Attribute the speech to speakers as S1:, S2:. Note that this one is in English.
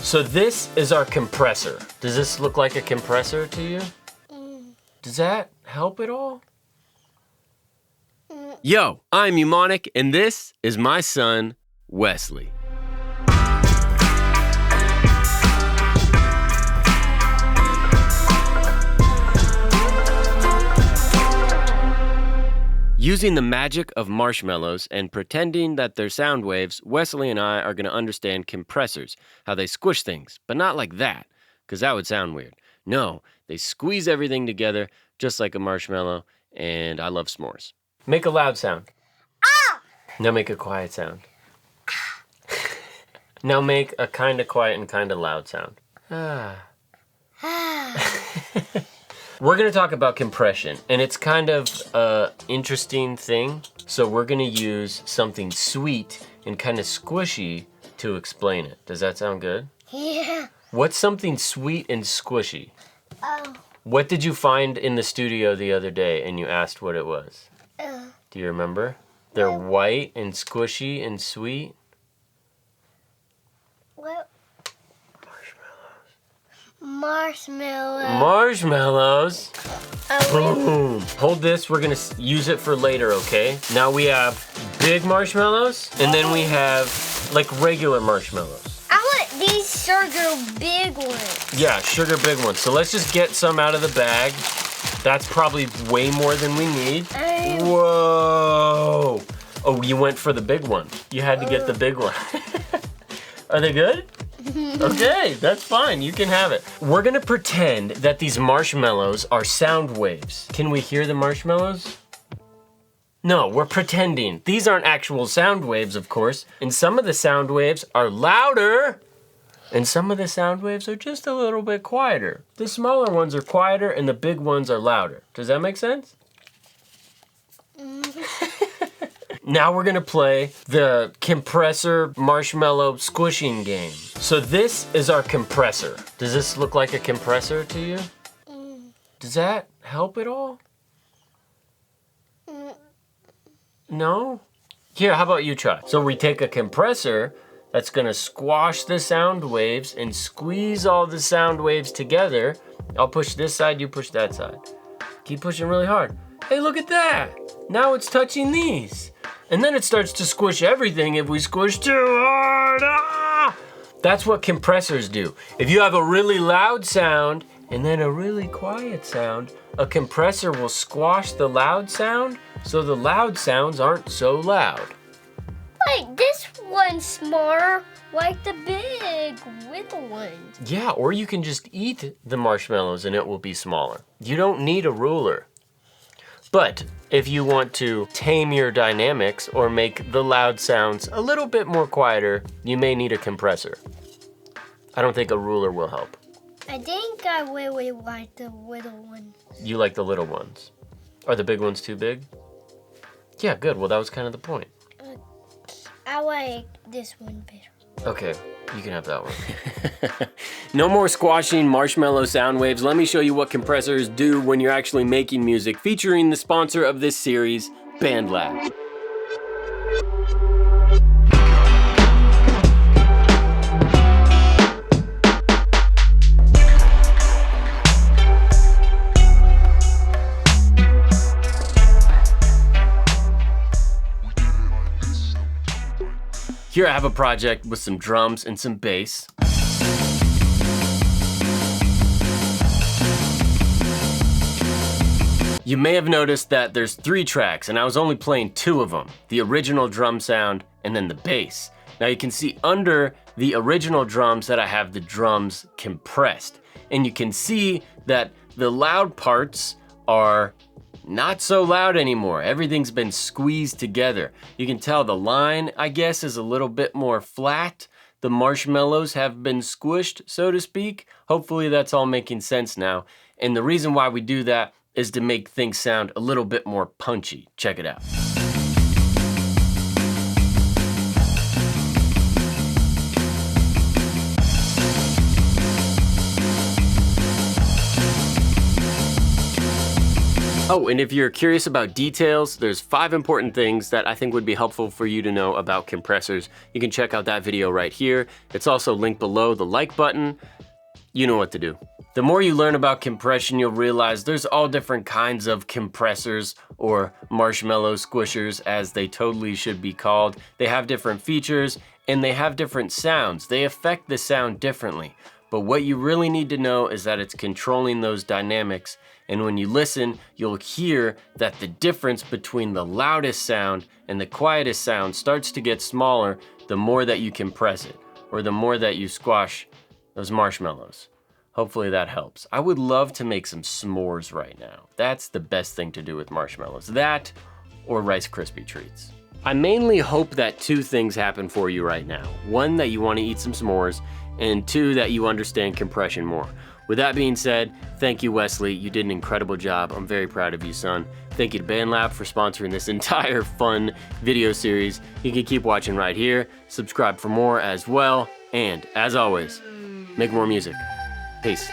S1: So this is our compressor. Does this look like a compressor to you? Does that help at all? Yo, I'm Eumonik, and this is my son, Wesley. Using the magic of marshmallows and pretending that they're sound waves, Wesley and I are going to understand compressors, how they squish things, but not like that, because that would sound weird. No, they squeeze everything together just like a marshmallow, and I love s'mores. Make a loud sound. Ah! Now make a quiet sound. Ah! Now make a kind of quiet and kind of loud sound. Ah. Ah. We're gonna talk about compression, and it's kind of an interesting thing. So we're gonna use something sweet and kind of squishy to explain it. Does that sound good? Yeah. What's something sweet and squishy? Oh. What did you find in the studio the other day and you asked what it was? Do you remember? They're white and squishy and sweet.
S2: What? Marshmallows.
S1: Marshmallows. Boom. Hold this, we're gonna use it for later, okay? Now we have big marshmallows, and then we have like regular marshmallows.
S2: I want these sugar big ones.
S1: Yeah, sugar big ones. So let's just get some out of the bag. That's probably way more than we need. Whoa. Oh, you went for the big one. You had to get the big one. Are they good? Okay, that's fine, you can have it. We're gonna pretend that these marshmallows are sound waves. Can we hear the marshmallows? No, we're pretending. These aren't actual sound waves, of course. And some of the sound waves are louder, and some of the sound waves are just a little bit quieter. The smaller ones are quieter, and the big ones are louder. Does that make sense? Now we're gonna play the compressor marshmallow squishing game. So this is our compressor. Does this look like a compressor to you? Does that help at all? No? Here, how about you try? So we take a compressor that's gonna squash the sound waves and squeeze all the sound waves together. I'll push this side, you push that side. Keep pushing really hard. Hey, look at that. Now it's touching these. And then it starts to squish everything if we squish too hard. Ah! That's what compressors do. If you have a really loud sound and then a really quiet sound, a compressor will squash the loud sound so the loud sounds aren't so loud.
S2: Like this one's smaller, like the big little ones.
S1: Yeah, or you can just eat the marshmallows and it will be smaller. You don't need a ruler. But if you want to tame your dynamics or make the loud sounds a little bit more quieter, you may need a compressor. I don't think a ruler will help.
S2: I think I really like the little ones.
S1: You like the little ones. Are the big ones too big? Yeah, good. Well, that was kind of the point.
S2: I like this one better.
S1: Okay, you can have that one. No more squashing marshmallow sound waves. Let me show you what compressors do when you're actually making music, featuring the sponsor of this series, BandLab. Here I have a project with some drums and some bass. You may have noticed that there's 3 tracks and I was only playing 2 of them, the original drum sound and then the bass. Now you can see under the original drums that I have the drums compressed. And you can see that the loud parts are not so loud anymore. Everything's been squeezed together. You can tell the line, I guess, is a little bit more flat. The marshmallows have been squished, so to speak. Hopefully that's all making sense now. And the reason why we do that is to make things sound a little bit more punchy. Check it out. Oh, and if you're curious about details, there's 5 important things that I think would be helpful for you to know about compressors. You can check out that video right here. It's also linked below the like button. You know what to do. The more you learn about compression, you'll realize there's all different kinds of compressors, or marshmallow squishers as they totally should be called. They have different features and they have different sounds. They affect the sound differently. But what you really need to know is that it's controlling those dynamics. And when you listen, you'll hear that the difference between the loudest sound and the quietest sound starts to get smaller the more that you compress it, or the more that you squash those marshmallows. Hopefully that helps. I would love to make some s'mores right now. That's the best thing to do with marshmallows. That or Rice Krispie treats. I mainly hope that 2 things happen for you right now. 1, that you want to eat some s'mores, and 2, that you understand compression more. With that being said, thank you, Wesley. You did an incredible job. I'm very proud of you, son. Thank you to BandLab for sponsoring this entire fun video series. You can keep watching right here. Subscribe for more as well. And as always, make more music. Peace.